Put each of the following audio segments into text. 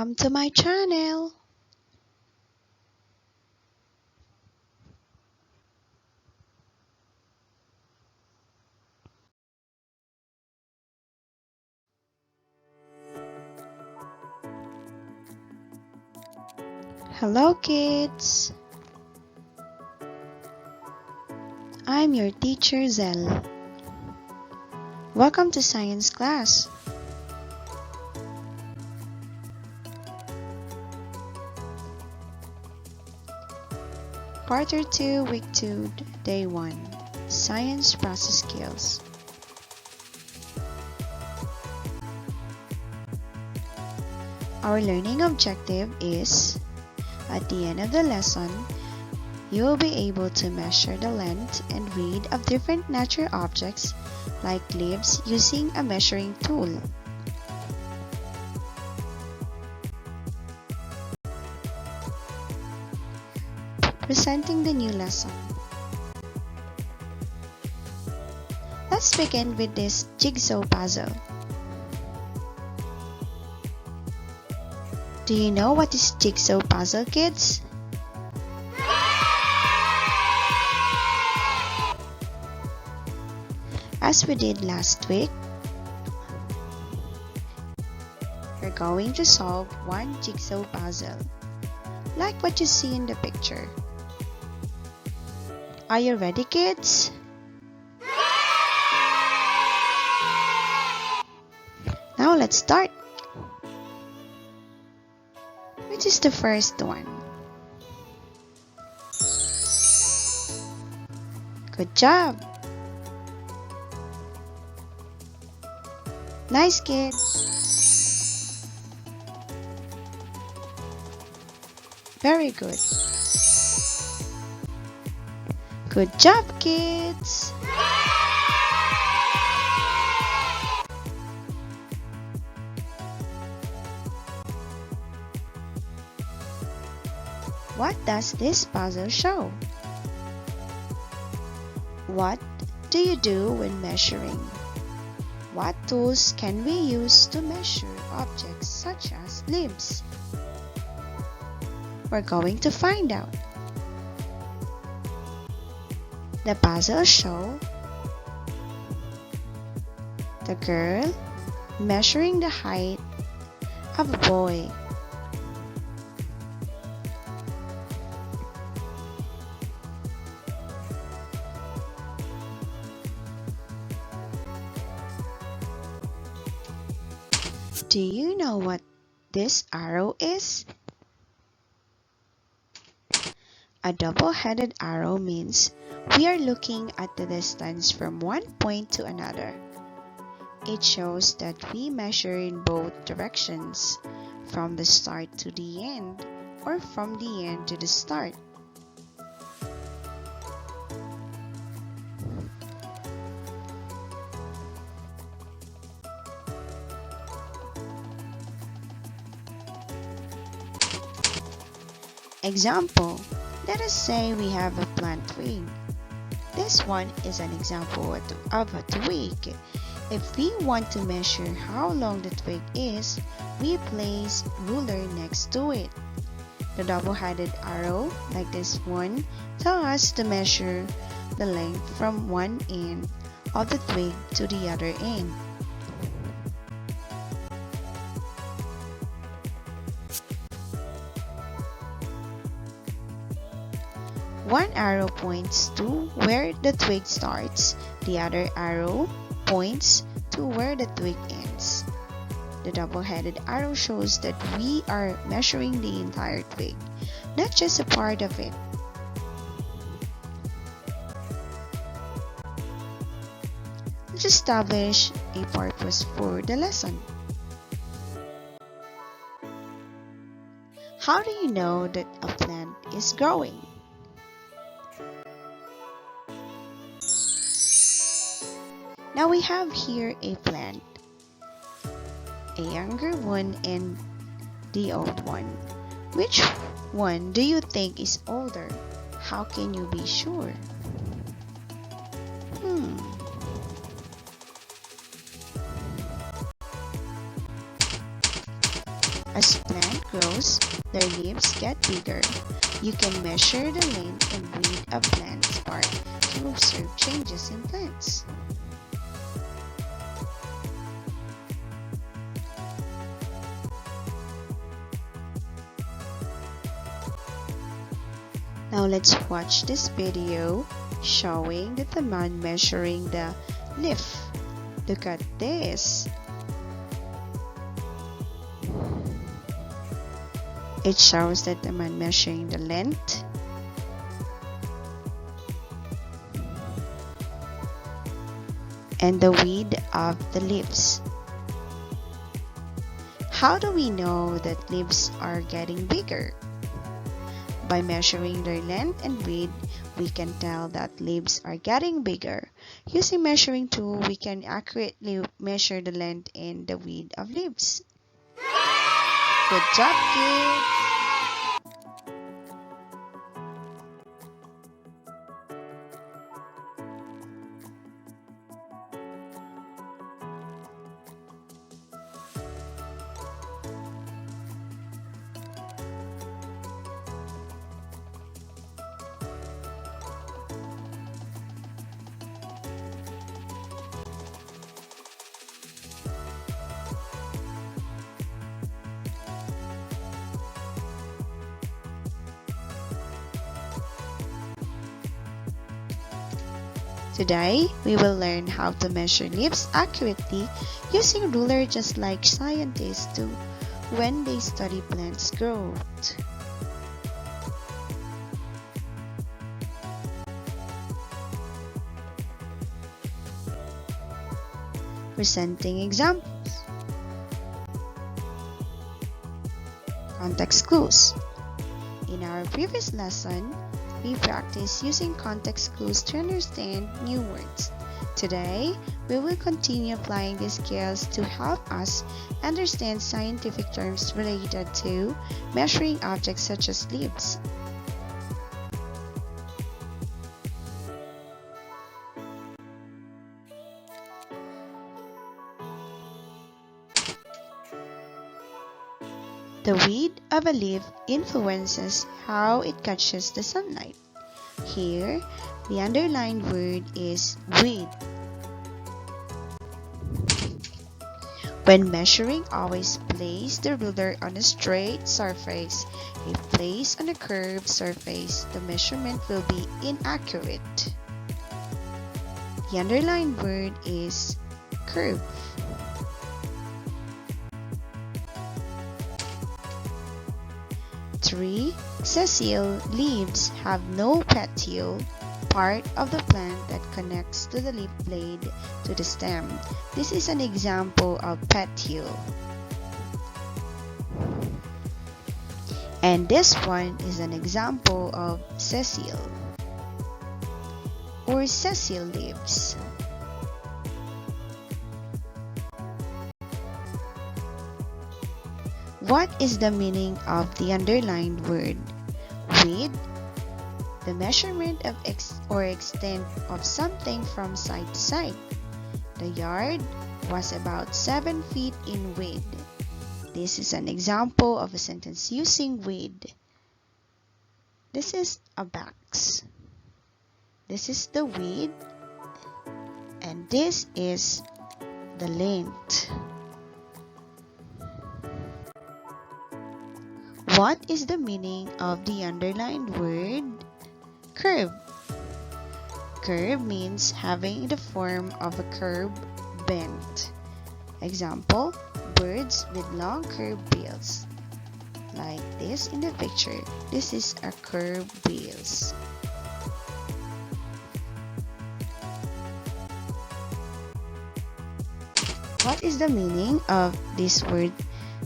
Welcome to my channel. Hello kids. I'm your teacher Zell. Welcome to science class. Quarter 2, week 2, day 1. Science process skills. Our learning objective is, at the end of the lesson, you will be able to measure the length and width of different natural objects like leaves using a measuring tool. Presenting the new lesson. Let's begin with this jigsaw puzzle. Do you know what is jigsaw puzzle, kids? As we did last week, we're going to solve one jigsaw puzzle, like what you see in the picture. Are you ready, kids? Now let's start. Which is the first one? Good job! Nice, kids! Very good. Good job, kids! What does this puzzle show? What do you do when measuring? What tools can we use to measure objects such as leaves? We're going to find out. The puzzle shows the girl measuring the height of a boy. Do you know what this arrow is? A double-headed arrow means we are looking at the distance from one point to another. It shows that we measure in both directions, from the start to the end, or from the end to the start. Example, let us say we have a plant twig. This one is an example of a twig. If we want to measure how long the twig is, we place ruler next to it. The double-headed arrow, like this one, tells us to measure the length from one end of the twig to the other end. One arrow points to where the twig starts, the other arrow points to where the twig ends. The double-headed arrow shows that we are measuring the entire twig, not just a part of it. Let's establish a purpose for the lesson. How do you know that a plant is growing? Now we have here a plant, a younger one and the old one. Which one do you think is older? How can you be sure? As plant grows, their leaves get bigger. You can measure the length and width of plant's bark to observe changes in plants. Now let's watch this video showing the man measuring the leaf. Look at this. It shows that the man measuring the length and the width of the leaves. How do we know that leaves are getting bigger? By measuring their length and width, we can tell that leaves are getting bigger. Using measuring tool, we can accurately measure the length and the width of leaves. Good job, kids! Today, we will learn how to measure leaves accurately using ruler just like scientists do when they study plants' growth. Presenting examples. Context clues. In our previous lesson, we practiced using context clues to understand new words. Today, we will continue applying these skills to help us understand scientific terms related to measuring objects such as leaves. The width of a leaf influences how it catches the sunlight. Here, the underlined word is width. When measuring, always place the ruler on a straight surface. If placed on a curved surface, the measurement will be inaccurate. The underlined word is curve. Three sessile leaves have no petiole, part of the plant that connects to the leaf blade to the stem. This is an example of petiole. And this one is an example of sessile or sessile leaves. What is the meaning of the underlined word? Width, the measurement of extent of something from side to side. The yard was about 7 feet in width. This is an example of a sentence using width. This is a box. This is the width, and this is the length. What is the meaning of the underlined word curve? Curve means having the form of a curve bent. Example, birds with long curved bills. Like this in the picture. This is a curved bills. What is the meaning of this word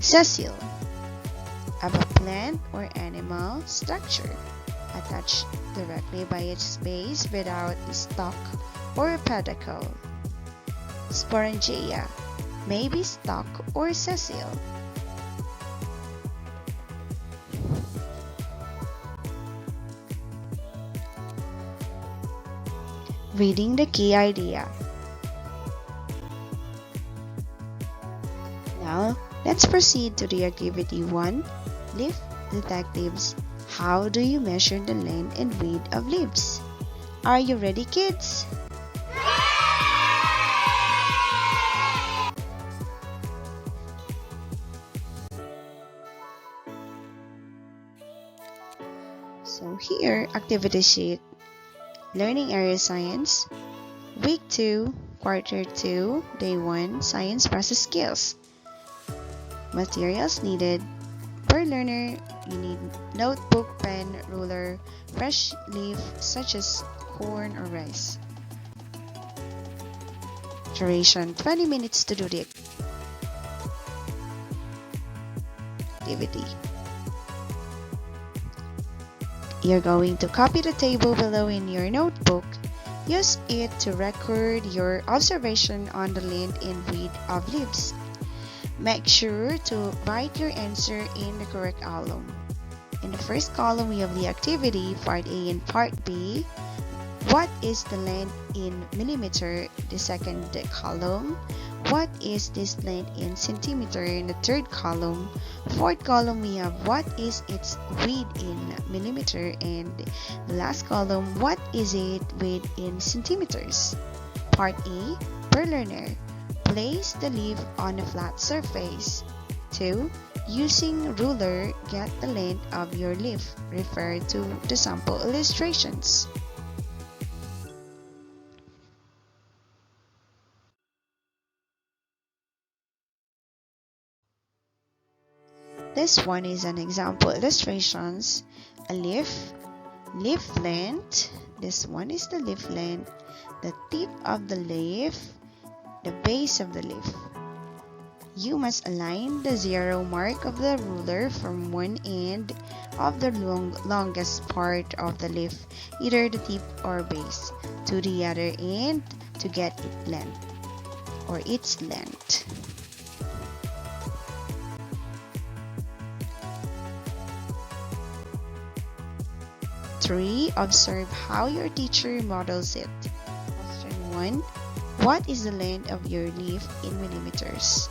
sessile? Of a plant or animal structure attached directly by its base without a stalk or a pedicle. Sporangia may be stalk or sessile. Reading the key idea. Now, Let's proceed to the activity 1, Leaf Detectives. How do you measure the length and width of leaves? Are you ready, kids? So here, activity sheet, Learning Area Science, Week 2, Quarter 2, Day 1, Science Process Skills. Materials needed. Per learner, you need notebook, pen, ruler, fresh leaf such as corn or rice. Duration 20 minutes to do the activity. You're going to copy the table below in your notebook. Use it to record your observation on the length and width of leaves. Make sure to write your answer in the correct column. In the first column, we have the activity, part A and part B. What is the length in millimeter? The second column. What is this length in centimeter? In the third column. Fourth column, we have what is its width in millimeter? And the last column, what is it width in centimeters? Part A, per learner. Place the leaf on a flat surface. 2. Using ruler, get the length of your leaf. Refer to the sample illustrations. This one is an example illustrations. A leaf length. This one is the leaf length, the tip of the leaf, the base of the leaf. You must align the 0 mark of the ruler from one end of the longest part of the leaf, either the tip or base, to the other end to get its length or its length. Three, observe how your teacher models it. Question 1. What is the length of your leaf in millimeters?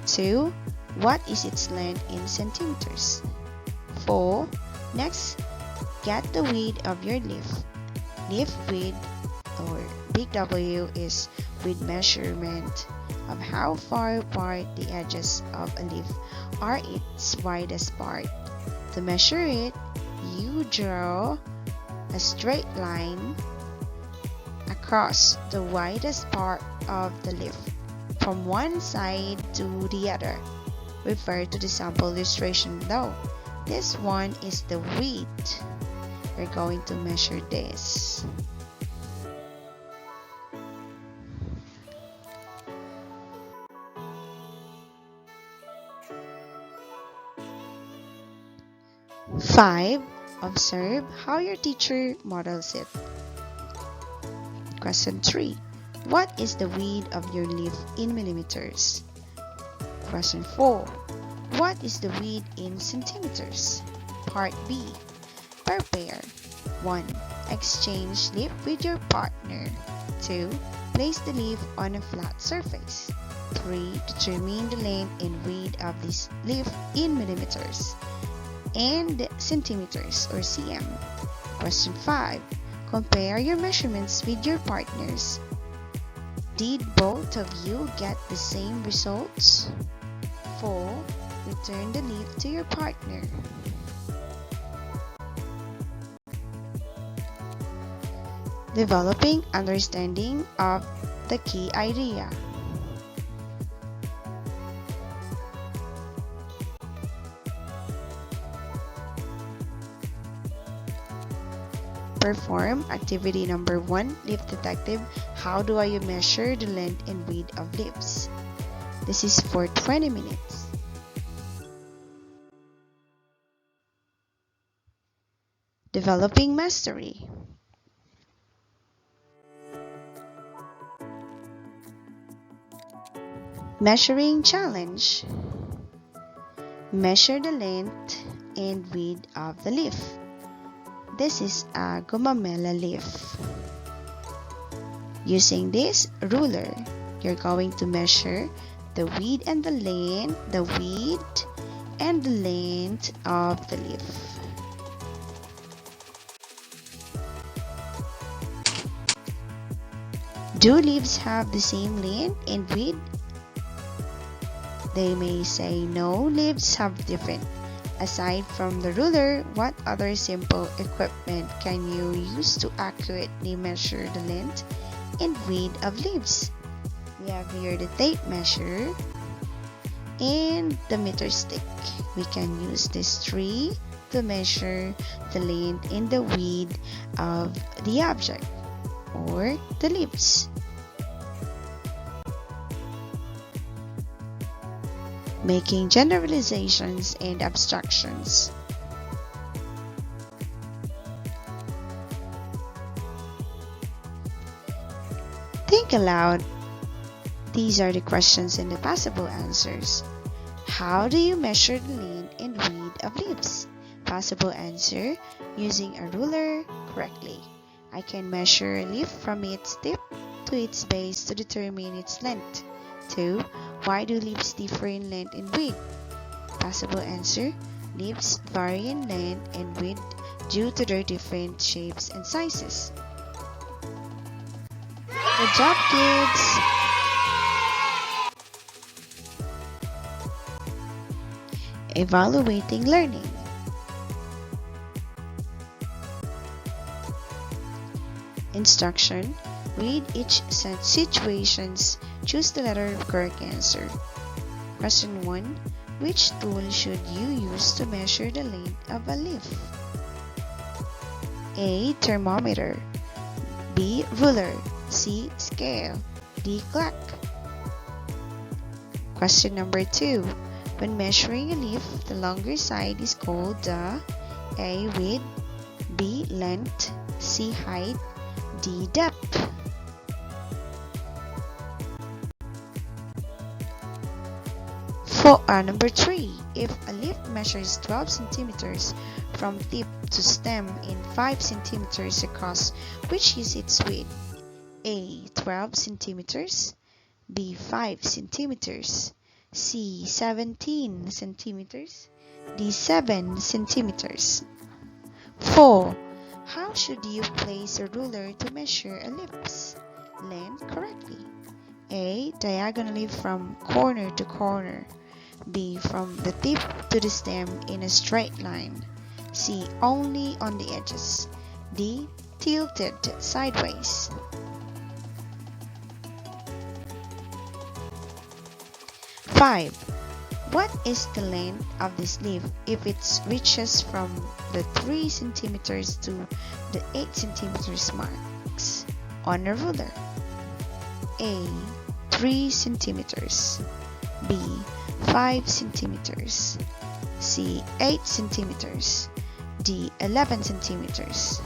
2. What is its length in centimeters? 4. Next, get the width of your leaf. Leaf width, or big W, is width measurement of how far apart the edges of a leaf are its widest part. To measure it, you draw a straight line across the widest part of the leaf from one side to the other. Refer to the sample illustration below. This one is the width. We're going to measure this. Five, observe how your teacher models it. Question 3. What is the width of your leaf in millimeters? Question 4. What is the width in centimeters? Part B. Prepare. 1. Exchange leaf with your partner. 2. Place the leaf on a flat surface. 3. Determine the length and width of this leaf in millimeters and centimeters or cm. Question 5. Compare your measurements with your partners. Did both of you get the same results? 4. Return the leaf to your partner. Developing understanding of the key idea. Perform activity number 1, Leaf Detective. How do I measure the length and width of leaves? This is for 20 minutes. Developing mastery. Measuring challenge. Measure the length and width of the leaf. This is a gumamela leaf. Using this ruler, you're going to measure the width and the length of the leaf. Do leaves have the same length and width? They may say no, leaves have different. Aside from the ruler, what other simple equipment can you use to accurately measure the length and width of leaves? We have here the tape measure and the meter stick. We can use these three to measure the length and the width of the object or the leaves. Making generalizations and abstractions. Think aloud. These are the questions and the possible answers. How do you measure the length and width of leaves? Possible answer: using a ruler correctly. I can measure a leaf from its tip to its base to determine its length. 2. Why do leaves differ in length and width? Possible answer: leaves vary in length and width due to their different shapes and sizes. Good job, kids! Evaluating learning. Instruction: read each situations. Choose the letter of correct answer. Question 1. Which tool should you use to measure the length of a leaf? A. Thermometer. B. Ruler. C. Scale. D. Clock. Question number 2. When measuring a leaf, the longer side is called the A. Width. B. Length. C. Height. D. Depth. Number 3. If a leaf measures 12 centimeters from tip to stem and 5 centimeters across, which is its width? A. 12 centimeters. B. 5 centimeters. C. 17 centimeters. D. 7 centimeters. 4. How should you place a ruler to measure a leaf's length correctly? A. Diagonally from corner to corner. B. From the tip to the stem in a straight line. C. Only on the edges. D. Tilted sideways. 5. What is the length of this leaf if it reaches from the 3 centimeters to the 8 centimeters marks on a ruler? A. 3 centimeters. B. 5 centimeters. C. 8 centimeters. D. 11 centimeters.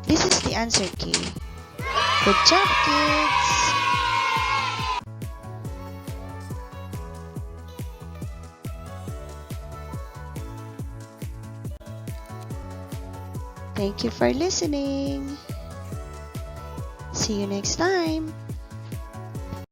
This is the answer key. Good job, kids! Thank you for listening. See you next time.